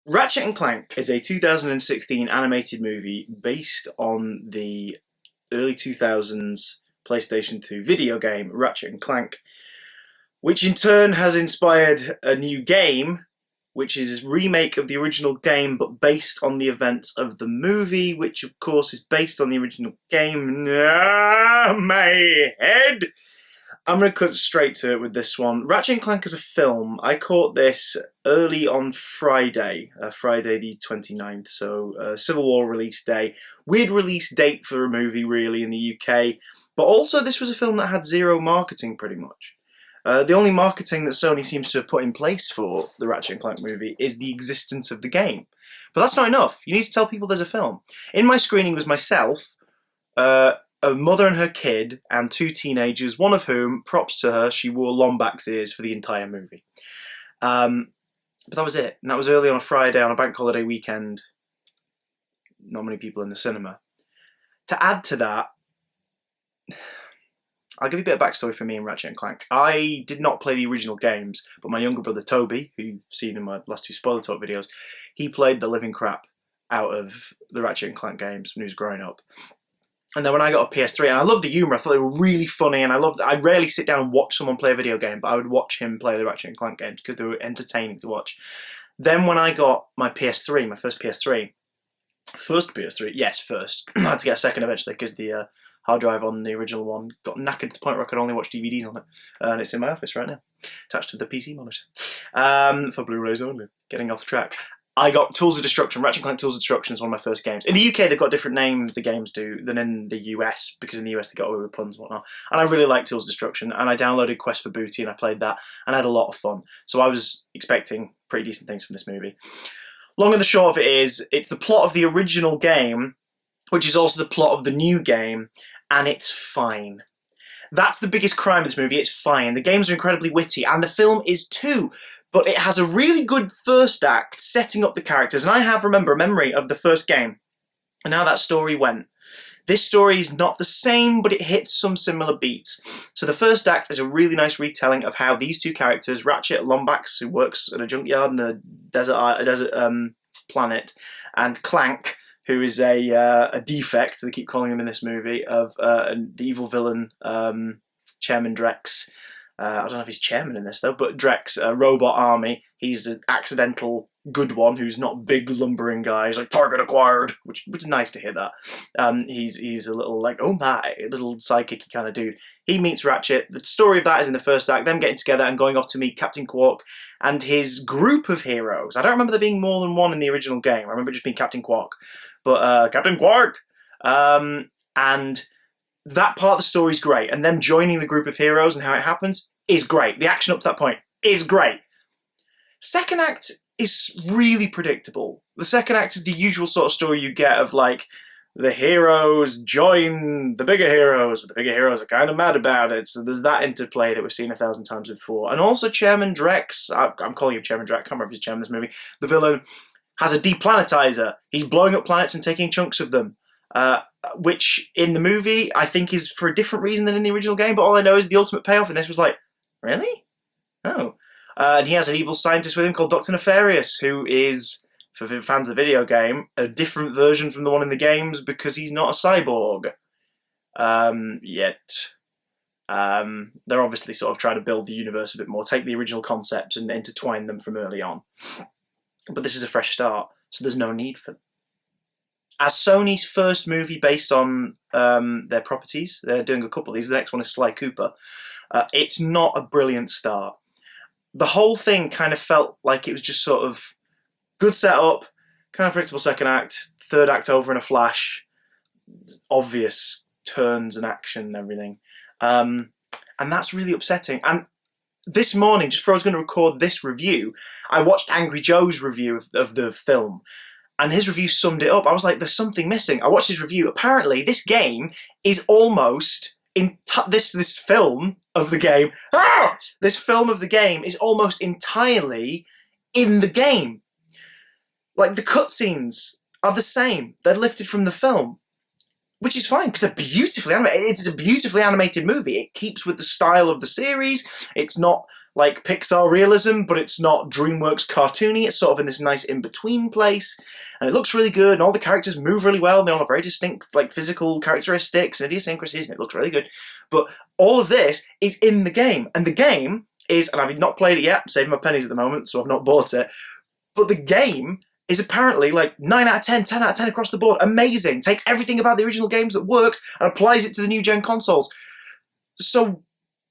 Ratchet & Clank is a 2016 animated movie based on the early 2000s PlayStation 2 video game Ratchet & Clank, which in turn has inspired a new game, which is a remake of the original game but based on the events of the movie, which of course is based on the original game. My head! I'm going to cut straight to it with this one. Ratchet & Clank is a film. I caught this early on Friday, Friday the 29th, so Civil War release day. Weird release date for a movie, really, in the UK. But also, this was a film that had zero marketing, pretty much. The only marketing that Sony seems to have put in place for the Ratchet & Clank movie is the existence of the game. But that's not enough. You need to tell people there's a film. In my screening was myself, a mother and her kid, and two teenagers, one of whom, props to her, she wore Lombax ears for the entire movie. But that was it. And that was early on a Friday on a bank holiday weekend. Not many people in the cinema. To add to that, I'll give you a bit of backstory for me and Ratchet & Clank. I did not play the original games, but my younger brother Toby, who you've seen in my last two Spoiler Talk videos, he played the living crap out of the Ratchet & Clank games when he was growing up. And then when I got a PS3, and I loved the humour, I thought they were really funny, and I rarely sit down and watch someone play a video game, but I would watch him play the Ratchet & Clank games because they were entertaining to watch. Then when I got my PS3, my first PS3, yes, first. I had to get a second eventually because the hard drive on the original one got knackered to the point where I could only watch DVDs on it. And it's in my office right now, attached to the PC monitor. For Blu-rays only. Getting off track. I got Tools of Destruction. Ratchet & Clank Tools of Destruction is one of my first games. In the UK, they've got different names, the games do, than in the US, because in the US they got away with puns and whatnot. And I really liked Tools of Destruction, and I downloaded Quest for Booty, and I played that, and I had a lot of fun. So I was expecting pretty decent things from this movie. Long and the short of it is, it's the plot of the original game, which is also the plot of the new game, and it's fine. That's the biggest crime of this movie, it's fine. The games are incredibly witty, and the film is too, but it has a really good first act setting up the characters, and I have, remember, a memory of the first game, and how that story went. This story is not the same, but it hits some similar beats. So the first act is a really nice retelling of how these two characters, Ratchet Lombax, who works at a junkyard in a desert planet, and Clank, who is a defect, they keep calling him in this movie, of the evil villain, Chairman Drex. I don't know if he's chairman in this though, but Drex, a robot army. He's an accidental good one who's not big lumbering guy. He's like, target acquired, which is nice to hear that. He's a little like, oh my, little sidekicky kind of dude. He meets Ratchet. The story of that is in the first act, them getting together and going off to meet Captain Quark and his group of heroes. I don't remember there being more than one in the original game. I remember it just being Captain Quark. But Captain Quark! And that part of the story is great, and them joining the group of heroes and how it happens is great. The action up to that point is great. Second act is really predictable. The second act is the usual sort of story you get of like, the heroes join the bigger heroes, but the bigger heroes are kind of mad about it, so there's that interplay that we've seen 1,000 times before. And also Chairman Drex, I'm calling him Chairman Drex, I can't remember if he's chairman in this movie, the villain has a deplanetizer. He's blowing up planets and taking chunks of them. Which in the movie I think is for a different reason than in the original game, but all I know is the ultimate payoff in this was like, really? Oh. And he has an evil scientist with him called Dr. Nefarious, who is, for fans of the video game, a different version from the one in the games because he's not a cyborg. Yet. They're obviously sort of trying to build the universe a bit more, take the original concepts and intertwine them from early on. But this is a fresh start, so there's no need for them. As Sony's first movie based on their properties, they're doing a couple of these, the next one is Sly Cooper, it's not a brilliant start. The whole thing kind of felt like it was just sort of good setup, kind of predictable second act, third act over in a flash, obvious turns and action and everything. And that's really upsetting. And this morning, just before I was going to record this review, I watched Angry Joe's review of the film. And his review summed it up. I was like, there's something missing. I watched his review. Apparently, this game is almost in this film of the game. This film of the game is almost entirely in the game. Like the cutscenes are the same. They're lifted from the film, which is fine because they're beautifully animated. It's a beautifully animated movie. It keeps with the style of the series. It's not like Pixar realism, but it's not DreamWorks cartoony. It's sort of in this nice in-between place, and it looks really good, and all the characters move really well, and they all have very distinct like physical characteristics and idiosyncrasies, and it looks really good. But all of this is in the game, and the game is, and I've not played it yet, I'm saving my pennies at the moment, so I've not bought it, but the game is apparently like 9 out of 10, 10 out of 10 across the board. Amazing. Takes everything about the original games that worked and applies it to the new gen consoles. So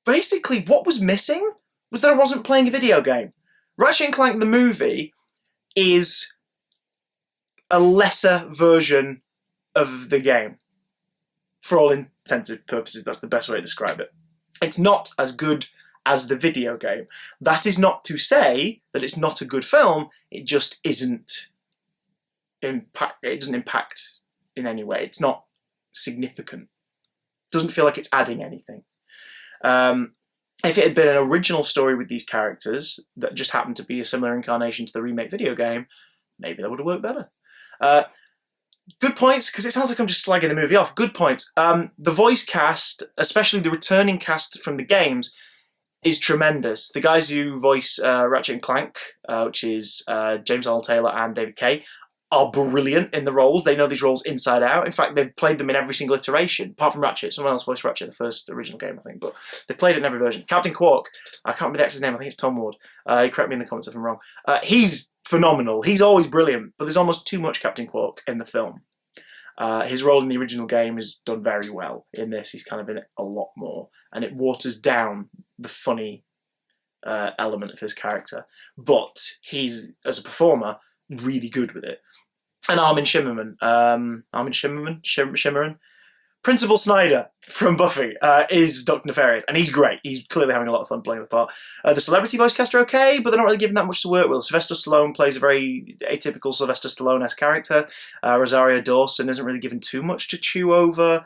basically what was missing was that I wasn't playing a video game. Ratchet & Clank the movie is a lesser version of the game. For all intents and purposes, that's the best way to describe it. It's not as good as the video game. That is not to say that it's not a good film, it just isn't it doesn't impact in any way. It's not significant. It doesn't feel like it's adding anything. If it had been an original story with these characters that just happened to be a similar incarnation to the remake video game, maybe that would have worked better. Good points, because it sounds like I'm just slagging the movie off. Good points. The voice cast, especially the returning cast from the games, is tremendous. The guys who voice Ratchet & Clank, which is James Arnold Taylor and David Kay, are brilliant in the roles. They know these roles inside out. In fact, they've played them in every single iteration, apart from Ratchet. Someone else voiced Ratchet in the first original game, I think, but they've played it in every version. Captain Quark, I can't remember the actor's name, I think it's Tom Ward. Correct me in the comments if I'm wrong. He's phenomenal. He's always brilliant, but there's almost too much Captain Quark in the film. His role in the original game is done very well. In this, he's kind of in it a lot more, and it waters down the funny element of his character. But he's, as a performer, really good with it. And Armin Shimmerman, Principal Snyder from Buffy is Dr. Nefarious, and he's great. He's clearly having a lot of fun playing the part. The celebrity voice cast are okay, but they're not really given that much to work with. Sylvester Stallone plays a very atypical Sylvester Stallone-esque character. Rosario Dawson isn't really given too much to chew over.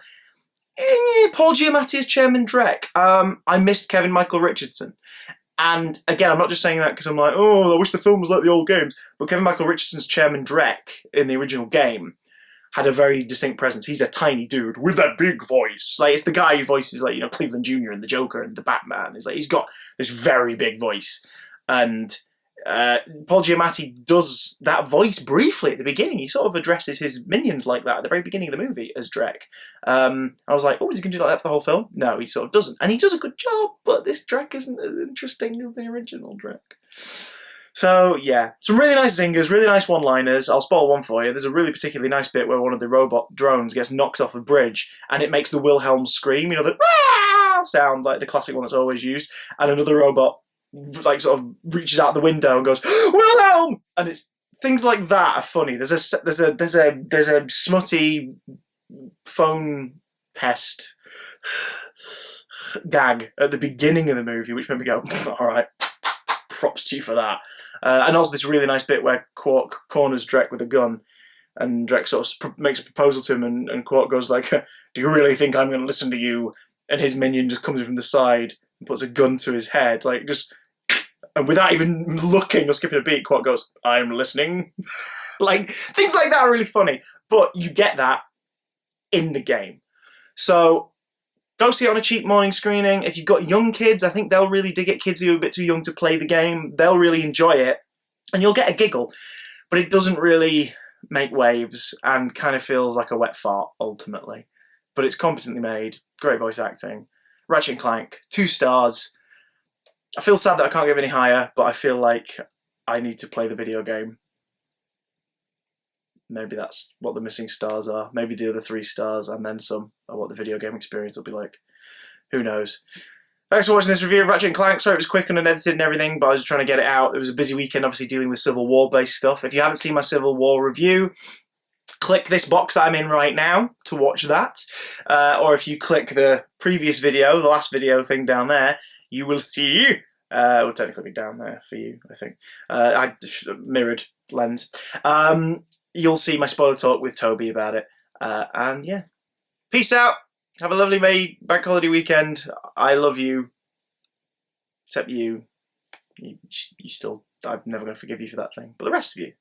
Paul Giamatti as Chairman Drek. I missed Kevin Michael Richardson. And again, I'm not just saying that because I'm like, oh, I wish the film was like the old games. But Kevin Michael Richardson's Chairman Drek in the original game had a very distinct presence. He's a tiny dude with that big voice. Like, it's the guy who voices, like, you know, Cleveland Jr. and the Joker and the Batman. It's like, he's got this very big voice. And Paul Giamatti does that voice briefly at the beginning. He sort of addresses his minions like that at the very beginning of the movie as Drek. I was like, oh, is he going to do like that for the whole film? No, he sort of doesn't. And he does a good job, but this Drek isn't as interesting as the original Drek. So, yeah, some really nice zingers, really nice one-liners. I'll spoil one for you. There's a really particularly nice bit where one of the robot drones gets knocked off a bridge, and it makes the Wilhelm scream, you know, the sound, like the classic one that's always used, and another robot like sort of reaches out the window and goes, Wilhelm! And it's things like that are funny. There's a smutty phone pest gag at the beginning of the movie, which made me go, all right, props to you for that. And also this really nice bit where Quark corners Drek with a gun, and Drek sort of makes a proposal to him, and Quark goes like, do you really think I'm going to listen to you? And his minion just comes in from the side and puts a gun to his head, like just, and without even looking or skipping a beat, Quark goes, I'm listening. Like, things like that are really funny, but you get that in the game. So, go see it on a cheap morning screening. If you've got young kids, I think they'll really dig it. Kids who are a bit too young to play the game, they'll really enjoy it, and you'll get a giggle. But it doesn't really make waves, and kind of feels like a wet fart, ultimately. But it's competently made, great voice acting. Ratchet & Clank, 2 stars. I feel sad that I can't give any higher, but I feel like I need to play the video game. Maybe that's what the missing stars are. Maybe the other 3 stars and then some are what the video game experience will be like. Who knows? Thanks for watching this review of Ratchet & Clank. Sorry it was quick and unedited and everything, but I was trying to get it out. It was a busy weekend, obviously dealing with Civil War-based stuff. If you haven't seen my Civil War review, click this box I'm in right now to watch that. Or if you click the previous video, the last video thing down there, you will see, well, technically be down there for you, I think. I mirrored lens. You'll see my spoiler talk with Toby about it. And yeah, peace out. Have a lovely May bank holiday weekend. I love you. Except you. You still, I'm never going to forgive you for that thing. But the rest of you,